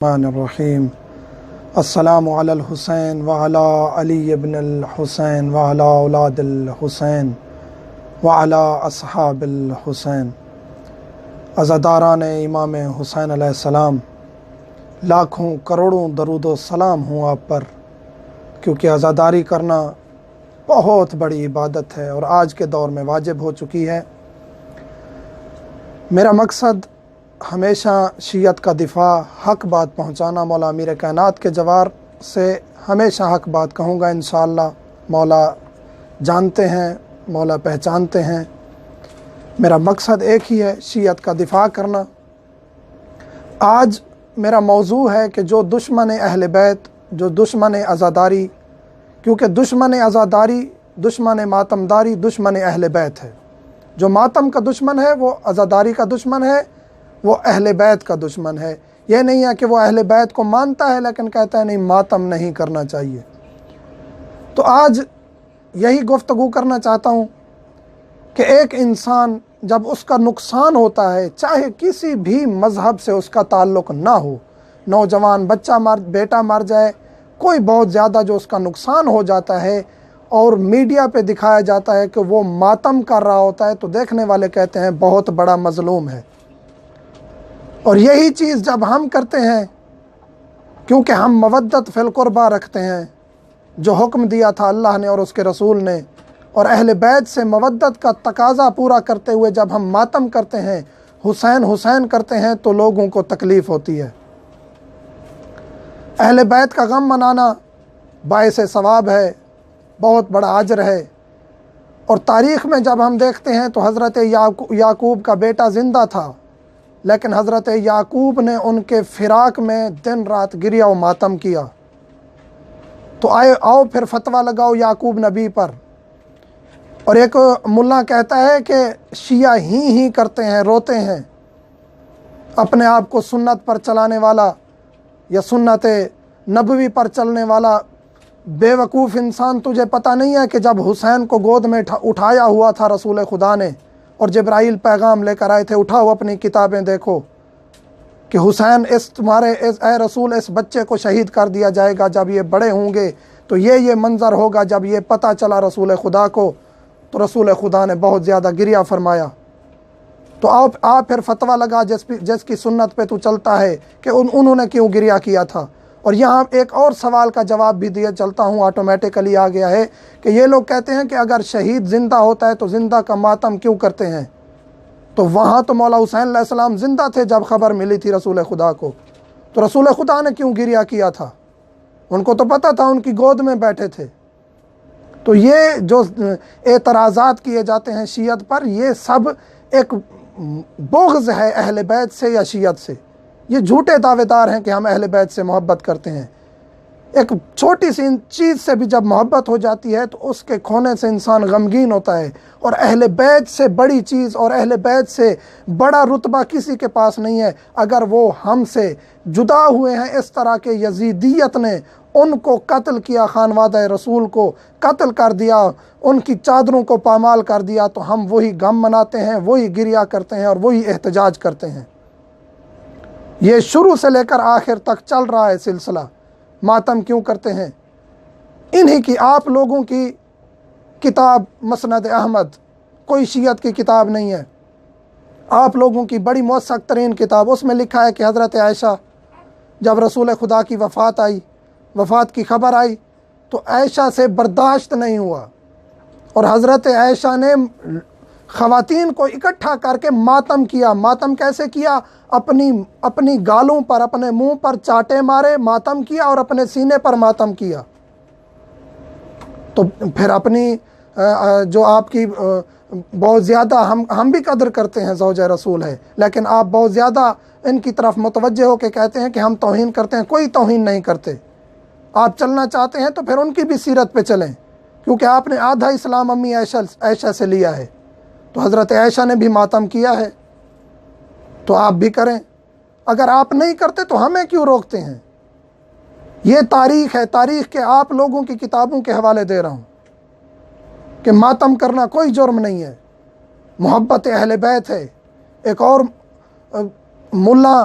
الرحیم السلام علی الحسین وعلی علی ابن الحسین وعلی اولاد الحسین وعلی اصحاب الحسین۔ عزاداران امام حسین علیہ السلام، لاکھوں کروڑوں درود و سلام ہوں آپ پر، کیونکہ عزاداری کرنا بہت بڑی عبادت ہے اور آج کے دور میں واجب ہو چکی ہے۔ میرا مقصد ہمیشہ شیعت کا دفاع، حق بات پہنچانا۔ مولا امیر کائنات کے جوار سے ہمیشہ حق بات کہوں گا انشاءاللہ۔ مولا جانتے ہیں، مولا پہچانتے ہیں، میرا مقصد ایک ہی ہے، شیعت کا دفاع کرنا۔ آج میرا موضوع ہے کہ جو دشمن اہل بیت، جو دشمن عزاداری، کیونکہ دشمن عزاداری، دشمن ماتمداری دشمن اہل بیت ہے۔ جو ماتم کا دشمن ہے وہ عزاداری کا دشمن ہے، وہ اہل بیت کا دشمن ہے۔ یہ نہیں ہے کہ وہ اہل بیت کو مانتا ہے لیکن کہتا ہے نہیں، ماتم نہیں کرنا چاہیے۔ تو آج یہی گفتگو کرنا چاہتا ہوں کہ ایک انسان جب اس کا نقصان ہوتا ہے، چاہے کسی بھی مذہب سے اس کا تعلق نہ ہو، نوجوان بچہ بیٹا مر جائے، کوئی بہت زیادہ جو اس کا نقصان ہو جاتا ہے اور میڈیا پہ دکھایا جاتا ہے کہ وہ ماتم کر رہا ہوتا ہے، تو دیکھنے والے کہتے ہیں بہت بڑا مظلوم ہے۔ اور یہی چیز جب ہم کرتے ہیں، کیونکہ ہم مودت فی القربہ رکھتے ہیں، جو حکم دیا تھا اللہ نے اور اس کے رسول نے، اور اہل بیت سے مودت کا تقاضا پورا کرتے ہوئے جب ہم ماتم کرتے ہیں، حسین حسین کرتے ہیں، تو لوگوں کو تکلیف ہوتی ہے۔ اہل بیت کا غم منانا باعث ثواب ہے، بہت بڑا اجر ہے۔ اور تاریخ میں جب ہم دیکھتے ہیں تو حضرت یعقوب کا بیٹا زندہ تھا، لیکن حضرت یعقوب نے ان کے فراق میں دن رات گریہ و ماتم کیا۔ تو آؤ پھر فتویٰ لگاؤ یعقوب نبی پر۔ اور ایک ملا کہتا ہے کہ شیعہ ہی کرتے ہیں، روتے ہیں، اپنے آپ کو سنت پر چلانے والا یا سنت نبوی پر چلنے والا بے وقوف انسان، تجھے پتہ نہیں ہے کہ جب حسین کو گود میں اٹھایا ہوا تھا رسول خدا نے اور جبرائیل پیغام لے کر آئے تھے، اٹھاؤ اپنی کتابیں دیکھو کہ حسین اے رسول اس بچے کو شہید کر دیا جائے گا، جب یہ بڑے ہوں گے تو یہ منظر ہوگا۔ جب یہ پتہ چلا رسول خدا کو تو رسول خدا نے بہت زیادہ گریہ فرمایا۔ تو آپ پھر فتویٰ لگا جس کی سنت پہ تو چلتا ہے کہ انہوں نے کیوں گریہ کیا تھا۔ اور یہاں ایک اور سوال کا جواب بھی دیا چلتا ہوں، آٹومیٹیکلی آ گیا ہے کہ یہ لوگ کہتے ہیں کہ اگر شہید زندہ ہوتا ہے تو زندہ کا ماتم کیوں کرتے ہیں؟ تو وہاں تو مولا حسین علیہ السلام زندہ تھے جب خبر ملی تھی رسول خدا کو، تو رسول خدا نے کیوں گریہ کیا تھا؟ ان کو تو پتہ تھا، ان کی گود میں بیٹھے تھے۔ تو یہ جو اعتراضات کیے جاتے ہیں شیعت پر، یہ سب ایک بغض ہے اہل بیت سے یا شیعت سے۔ یہ جھوٹے دعوے دار ہیں کہ ہم اہل بیت سے محبت کرتے ہیں۔ ایک چھوٹی سی چیز سے بھی جب محبت ہو جاتی ہے تو اس کے کھونے سے انسان غمگین ہوتا ہے، اور اہل بیت سے بڑی چیز اور اہل بیت سے بڑا رتبہ کسی کے پاس نہیں ہے۔ اگر وہ ہم سے جدا ہوئے ہیں اس طرح کہ یزیدیت نے ان کو قتل کیا، خانوادہ رسول کو قتل کر دیا، ان کی چادروں کو پامال کر دیا، تو ہم وہی غم مناتے ہیں، وہی گریہ کرتے ہیں اور وہی احتجاج کرتے ہیں۔ یہ شروع سے لے کر آخر تک چل رہا ہے سلسلہ۔ ماتم کیوں کرتے ہیں؟ انہی کی، آپ لوگوں کی کتاب مسند احمد کوئی شیعت کی کتاب نہیں ہے، آپ لوگوں کی بڑی موثق ترین کتاب، اس میں لکھا ہے کہ حضرت عائشہ جب رسول خدا کی وفات کی خبر آئی تو عائشہ سے برداشت نہیں ہوا، اور حضرت عائشہ نے خواتین کو اکٹھا کر کے ماتم کیا۔ ماتم کیسے کیا؟ اپنی گالوں پر، اپنے منہ پر چاٹے مارے، ماتم کیا، اور اپنے سینے پر ماتم کیا۔ تو پھر اپنی جو آپ کی بہت زیادہ ہم بھی قدر کرتے ہیں، زوجہ رسول ہے، لیکن آپ بہت زیادہ ان کی طرف متوجہ ہو کے کہتے ہیں کہ ہم توہین کرتے ہیں۔ کوئی توہین نہیں کرتے۔ آپ چلنا چاہتے ہیں تو پھر ان کی بھی سیرت پہ چلیں، کیونکہ آپ نے آدھا اسلام امی عائشہ سے لیا ہے، تو حضرت عائشہ نے بھی ماتم کیا ہے، تو آپ بھی کریں۔ اگر آپ نہیں کرتے تو ہمیں کیوں روکتے ہیں؟ یہ تاریخ ہے، تاریخ کے آپ لوگوں کی کتابوں کے حوالے دے رہا ہوں کہ ماتم کرنا کوئی جرم نہیں ہے، محبت اہل بیت ہے۔ ایک اور ملا